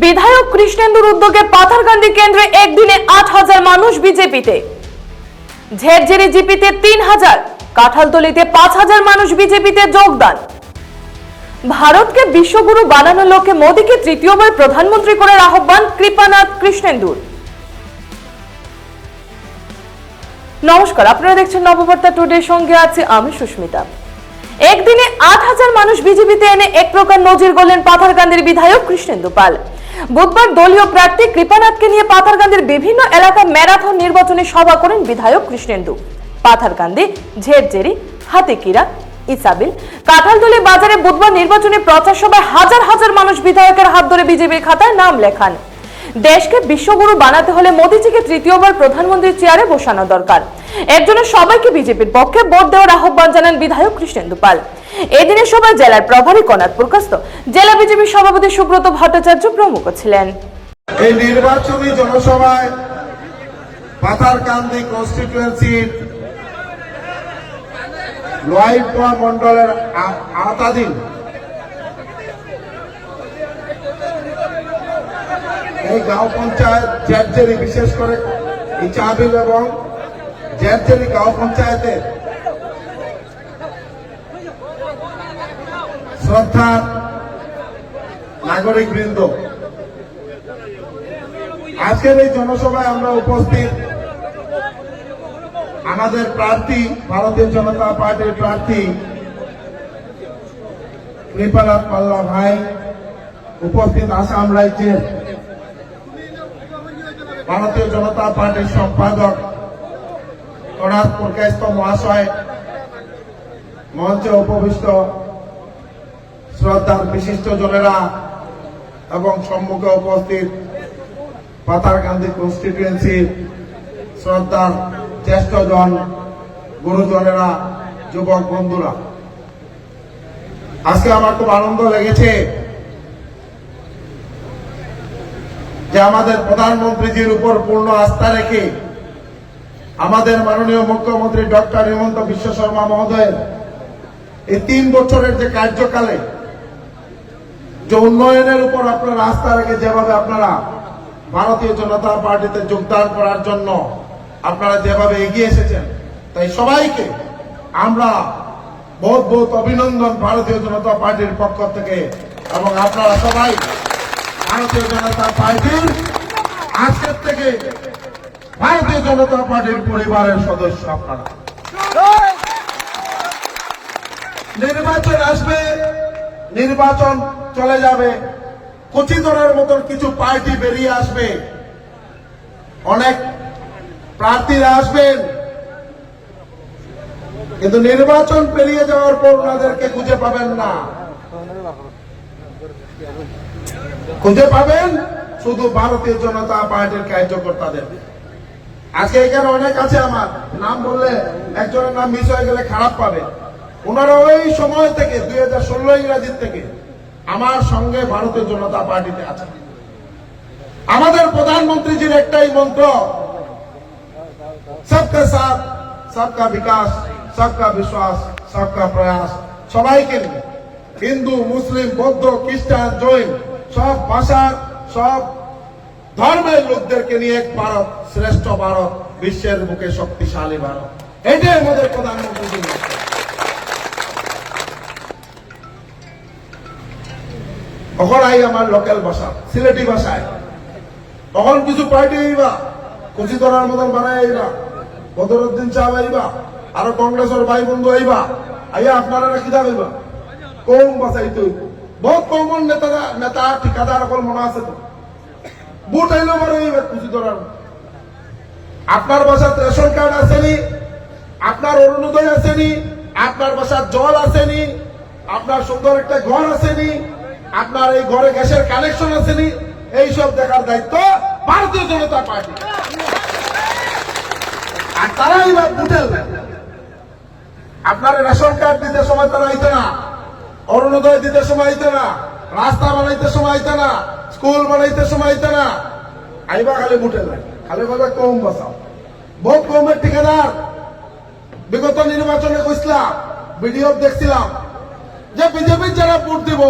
বিধায়ক কৃষ্ণেন্দুর উদ্যোগে পাথারকান্দি কেন্দ্রে একদিনে ৮,০০০ মানুষ বিজেপিতে, ঝেরঝেরি জিপিতে ৩,০০০, কাঁঠালতলিতে ৫,০০০ মানুষ বিজেপিতে যোগদান। ভারতকে বিশ্বগুরু বানানোর লক্ষ্যে মোদীকে তৃতীয়বার প্রধানমন্ত্রী করার আহ্বান কৃপানাথ কৃষ্ণেন্দুর। নমস্কার, আপনারা দেখছেন নববার্তা টুডের সঙ্গে আছে আমি সুস্মিতা। একদিনে ৮,০০০ মানুষ বিজেপিতে এনে এক প্রকার নজির গড়লেন পাথারকান্দির বিধায়ক কৃষ্ণেন্দু পাল। বুধবার দলীয় প্রার্থী কৃপানাথকে নিয়ে পাথারকান্দির বিভিন্ন এলাকায় ম্যারাথন নির্বাচনী সভা করেন বিধায়ক কৃষ্ণেন্দু। পাথারকান্দি, ঝেরঝেরি, হাতিকিরা, ইসাবিল, কাঁঠালতলি বাজারে বুধবার নির্বাচনী প্রচার সভায় হাজার হাজার মানুষ বিধায়কের হাত ধরে বিজেপির খাতায় নাম লেখান। দেশকে বিশ্বগুরু বানাতে হলে মোদীজিকে তৃতীয়বার প্রধানমন্ত্রীর চেয়ারে বসানো দরকার। এর জন্য সবাইকে বিজেপির পক্ষে ভোট দেওয়ার আহ্বান জানান বিধায়ক কৃষ্ণেন্দু পাল। এদিনের সভায় জেলার প্রভারী কনাথ প্রকাশত, জেলা বিজেপির সভাপতি সুব্রত ভট্টাচার্য প্রমুখ ছিলেন। এই নির্বাচনী জনসভায় পাথারকান্দি কনস্টিটিউয়েন্সির লোহাইপোয়া মন্ডলের আওতাধীন এই গাঁও পঞ্চায়েত ঝেরঝেরি, বিশেষ করে ইসাবিল এবং ঝেরঝেরি গাঁও পঞ্চায়েতের শ্রদ্ধার নাগরিক বৃন্দ, আজকের এই জনসভায় আমরা উপস্থিত আমাদের প্রার্থী, ভারতীয় জনতা পার্টির প্রার্থী কৃপানাথ পাল্লা ভাই, উপস্থিত আসাম রাজ্যের ভারতীয় জনতা পার্টির সম্পাদক কনাথ প্রকাশত মহাশয়, মঞ্চে উপবিষ্ট শ্রদ্ধার বিশিষ্ট জনেরা এবং সম্মুখে উপস্থিত পাথারকান্দি কনস্টিটিউয়েন্সির শ্রদ্ধার জ্যেষ্ঠজন, গুরুজনেরা, যুবক বন্ধুরা, আজকে আমার খুব আনন্দ লেগেছে যে আমাদের প্রধানমন্ত্রীজির উপর পূর্ণ আস্থা রেখে আমাদের মাননীয় মুখ্যমন্ত্রী ডক্টর হিমন্ত বিশ্ব শর্মা মহোদয়ের এই ৩ বছরের যে কার্যকালে যে উন্নয়নের উপর আপনারা আস্থা রেখে যেভাবে আপনারা ভারতীয় জনতা পার্টিতে যোগদান করার জন্য আপনারা যেভাবে এগিয়ে এসেছেন, তাই সবাইকে আমরা বহুত বহুত অভিনন্দন ভারতীয় জনতা পার্টির পক্ষ থেকে। এবং আপনারা সবাই ভারতীয় জনতা পার্টির আজকের থেকে ভারতীয় জনতা পার্টির পরিবারের সদস্য। আপনারা নির্বাচন আসবে, নির্বাচন চলে যাবে, কচি ধরার মতন কিছু পার্টি বেরিয়ে আসবে, অনেক প্রার্থীরা আসবেন, কিন্তু নির্বাচন পেরিয়ে যাওয়ার পর ওনাদেরকে খুঁজে পাবেন না। খুঁজে পাবেন শুধু ভারতীয় জনতা পার্টির কার্যকর্তাদের। আজকে এখানে অনেক আছে, আমার নাম বললে একজনের নাম মিস হয়ে গেলে খারাপ পাবে। ওনারা ওই সময় থেকে 2016 ইংরাজির থেকে আমার সঙ্গে ভারতীয় জনতা পার্টিতে আছে। আমাদের প্রধানমন্ত্রীজির একটাই মন্ত্র, সবকা সাথ, সবকা বিকাশ, সবকা বিশ্বাস, সবকা প্রয়াস। সবাইকে নিয়ে, হিন্দু, মুসলিম, বৌদ্ধ, খ্রিস্টান, জৈন, সব ভাষার, সব ধর্মের লোকদেরকে নিয়ে এক ভারত, শ্রেষ্ঠ ভারত, বিশ্বের বুকে শক্তিশালী ভারত, এটাই আমাদের প্রধানমন্ত্রী। কখন আই আমার লোকাল ভাষা, সিলেটি ভাষায়, কখন কিছু পার্টি আইবা কুচি ধরার মতন বানাই আইবা, বদরুদ্দিন সাহেব আইবা, আরো কংগ্রেসের ভাই বন্ধু আইবা, আইয়া আপনারা কিতা হইবা কম বাঁচাইতে বহুত কমন নেতা ঠিকাদার সকল মনে আছে তো বুট আইলো বড় কুচি ধরার। আপনার বাসার রেশন কার্ড আসেনি, আপনার অরুণোদয় আসেনি, আপনার বাসার জল আসেনি, আপনার সুন্দর একটা ঘর আসেনি, আপনার এই ঘরে গ্যাসের কানেকশন আসেনি, এইসব দেখার দায়িত্ব ভারতীয় জনতা পার্টি। আর তারাই বা বুটেল, আপনার রেশন কার্ড দিতে সময় তারা আইতে না, অরুণোদয় দিতে সময় আইতে না, রাস্তা বানাইতে সময় আইতে না, স্কুল বানাইতে সময় আইতে না, আইবা খালি বুটেল, খালি কথা কম বসাও। বহুত কমের ঠিকাদার বিগত নির্বাচনে কইছিলাম, ভিডিও দেখছিলাম যে বিজেপির যারা ভোট দিব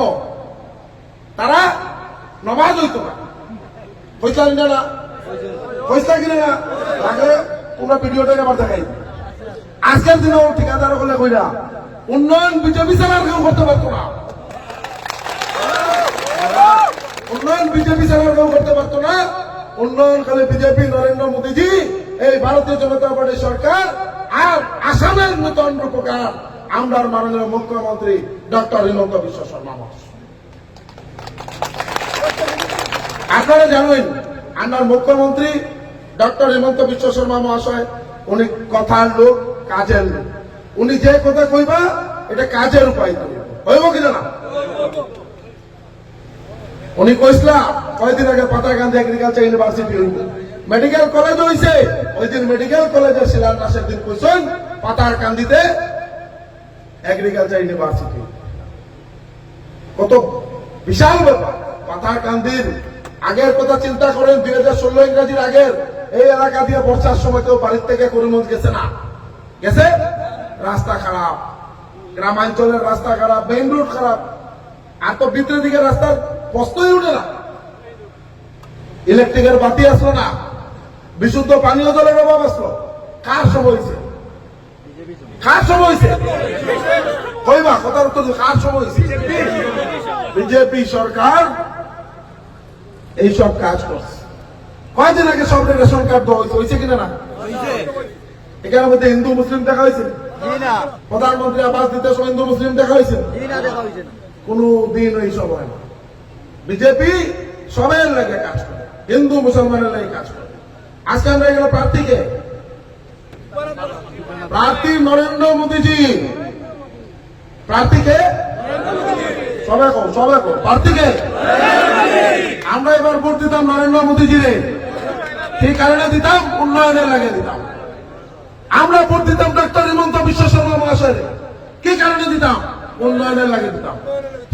তারা নমাজ হইতো না, পয়সা কিনে না, পয়সা কিনে না আগে তোমরা ভিডিওটাকে আবার দেখাই। আজকের দিনেও ঠিকাদার হলে কইরা উন্নয়ন বিজেপি ছাড়া কেউ করতে পারতো না, উন্নয়ন বিজেপি ছাড়া কেউ করতে পারতো না। উন্নয়ন খালি বিজেপি, নরেন্দ্র মোদীজি, এই ভারতীয় জনতা পার্টি সরকার আর আসামের নূতন রূপকার আমরা মাননীয় মুখ্যমন্ত্রী ডক্টর হিমন্ত বিশ্ব শর্মা মহাশয়। আপনারা জানেন আমার মুখ্যমন্ত্রী ডক্টর হিমন্ত বিশ্ব শর্মা মহাশয় উনি কথার লোক, কাজের লোক। উনি যে কথা কইবা এটা কাজের উপায় হইব কিনা না। উনি কইসলা কয়েকদিন আগে পাতারকান্দি এগ্রিকালচার ইউনিভার্সিটি হইব, মেডিকেল কলেজ হইছে, ওই দিন মেডিকেল কলেজের শিলান্যাসের দিন কইছেন পাতারকান্দিতে এগ্রিকালচার ইউনিভার্সিটি। কত বিশাল ব্যাপার। পাতারকান্দির আগের কথা চিন্তা করেন, 2016 ইংরাজির আগের এই এলাকা দিয়ে বর্ষার সময় কেউ বাড়ির থেকে করিমগঞ্জ গেছে না, গেছে? রাস্তা খারাপ, গ্রামাঞ্চলের রাস্তা খারাপ, মেইন রোড খারাপ, আর তো ভিতরের দিকে রাস্তার প্রশ্নই উঠে না। ইলেকট্রিকের বাতি আসলো না, বিশুদ্ধ পানীয় জলের অভাব আসলো। কার সময় হয়েছে? কার সময় হয়েছে? কইবা কথার উত্তর কার সময় হয়েছে? বিজেপি সরকার এইসব কাজ করছে। কয়দিন আগে সব রেশন কার্ড দেওয়া হয়েছে, হয়েছে কিনা না? এখানের মধ্যে হিন্দু মুসলিম দেখা হয়েছে? প্রধানমন্ত্রী আবাস দিতে সময় হিন্দু মুসলিম দেখা হয়েছে? কোন দিন এইসব হয় না। বিজেপি সবের লাগে কাজ করে, হিন্দু মুসলমানের লাগে কাজ করে। আজকে আমরা এখানে প্রার্থীকে, প্রার্থী নরেন্দ্র মোদীজি, প্রার্থীকে সবাই প্রার্থীকে আমরা এবার ভোট দিতাম নরেন্দ্র মোদীজি রে। সেই কারণে দিতাম উন্নয়নের লাগে দিতাম। আমরা ভোট দিতাম ডক্টর হিমন্ত বিশ্ব শর্মা মহাশয়, কি কারণে দিতাম? উন্নয়নের লাগে দিতাম।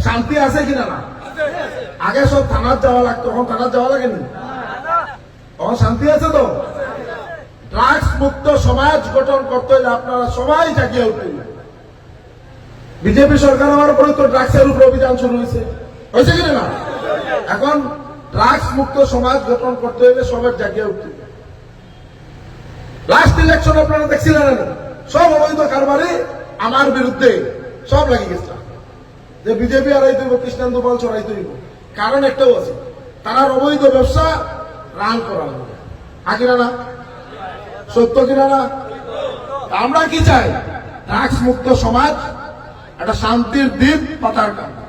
শান্তি আছে কিনা না? আগে সব থানার যাওয়া লাগতো, এখন থানার যাওয়া লাগেনি, এখন শান্তি আছে তো। ড্রাগস মুক্ত সমাজ গঠন করতে হলে আপনারা সবাই জাগিয়ে উঠবেন। বিজেপি সরকার হওয়ার পরে তো ড্রাগসের উপর অভিযান শুরু হয়েছে, হয়েছে কিনা না? এখন ড্রাগস মুক্ত সমাজ গঠন করতে হলে সবার জাগিয়ে উঠতে। লাস্ট ইলেকশন আপনারা দেখছিলেন, সব অবৈধ কারবারে আমার বিরুদ্ধে সব লাগিয়ে গেছে যে বিজেপি আর আইতে হইব, কৃষ্ণেন্দু পাল ছড়াইতে হইব। কারণ একটাও আছে, তারা অবৈধ ব্যবসা রান করা হবে। কিনা না? সত্য কিনা না? আমরা কি চাই? ড্রাগস মুক্ত সমাজ, একটা শান্তির দ্বীপ পাতারকান্দি।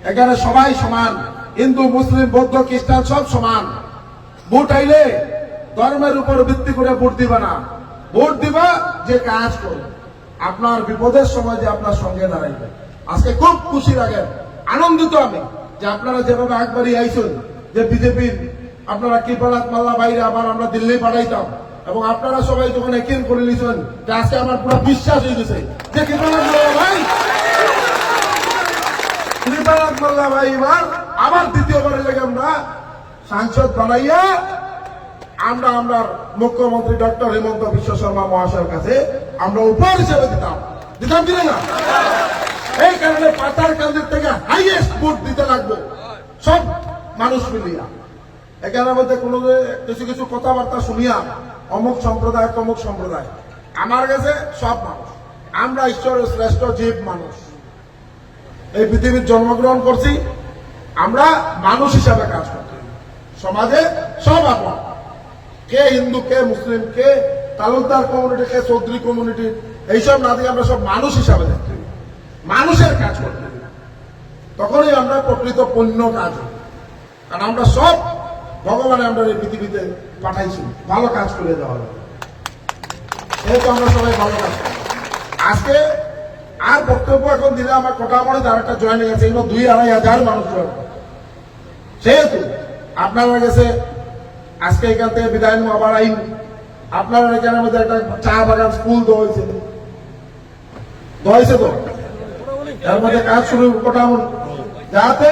এখানে সবাই সমান, হিন্দু মুসলিম বৌদ্ধ খ্রিস্টান সব সমান। ভোট আইলে ধর্মের উপর ভিত্তি করে ভোট দিবা না, ভোট দিবা যে কাজ করবে, আপনার বিপদের সময় যে আপনার সঙ্গে দাঁড়াইবে। আজকে খুব খুশি লাগে, আনন্দিত আমি যে আপনারা যেভাবে একবারই আইছেন, যে বিজেপির আপনারা কৃপানাথ মাল্লা বাইরে আবার আমরা দিল্লি পাঠাইতাম, এবং আপনারা সবাই যখন একিন করে নিয়েছেন, যে আজকে আমার পুরো বিশ্বাস হয়ে গেছে যে কৃপানাথ মাল্লা ভাই, কৃপানাথ মাল্লা ভাই এবার আবার দ্বিতীয়বারের লেগে আমরা সাংসদ বানাইয়া আমরা মুখ্যমন্ত্রী ডক্টর হিমন্ত বিশ্ব শর্মা মহাশয়ের কাছে আমরা উপহার হিসেবে দিতাম কিনা না? এই কারণে পাতারকান্দির থেকে হাইয়েস্ট ভোট দিতে লাগবে সব মানুষ মিলিয়া। এখানের মধ্যে কোনো কিছু কিছু কথাবার্তা শুনিয়া অমুক সম্প্রদায় তমুক সম্প্রদায়, আমার কাছে সব মানুষ, আমরা ঈশ্বরের শ্রেষ্ঠ জীব মানুষ। এই পৃথিবীর জন্মগ্রহণ করছি, আমরা মানুষ হিসাবে কাজ করছি। সমাজে সব আপন, কে হিন্দু, কে মুসলিম, কে তালুকদার কমিউনিটি, কে চৌধুরী কমিউনিটি, এইসব না দিয়ে আমরা সব মানুষ হিসাবে দেখতে, মানুষের কাজ করতে, তখনই আমরা প্রকৃত পুণ্য কাজ হবে। কারণ আমরা সব ভগবানে আমরা এই পৃথিবীতে পাঠাইছি ভালো কাজ করে দেওয়া হবে, যেহেতু আমরা সবাই ভালো কাজ করি। আজকে আর বক্তব্য এখন দিলে আমার কোটামড়ে তার একটা জয়েনিং আছে, এগুলো 2-2.5 হাজার মানুষ জয়েন। সেহেতু আপনারা গেছে আজকে এখান থেকে বিদায় নেওয়া আবার আইন, আপনারা এখানের মধ্যে একটা চা বাগান স্কুল দেওয়া হয়েছে তো, এর মধ্যে কাজ শুরু কোটামড় যাতে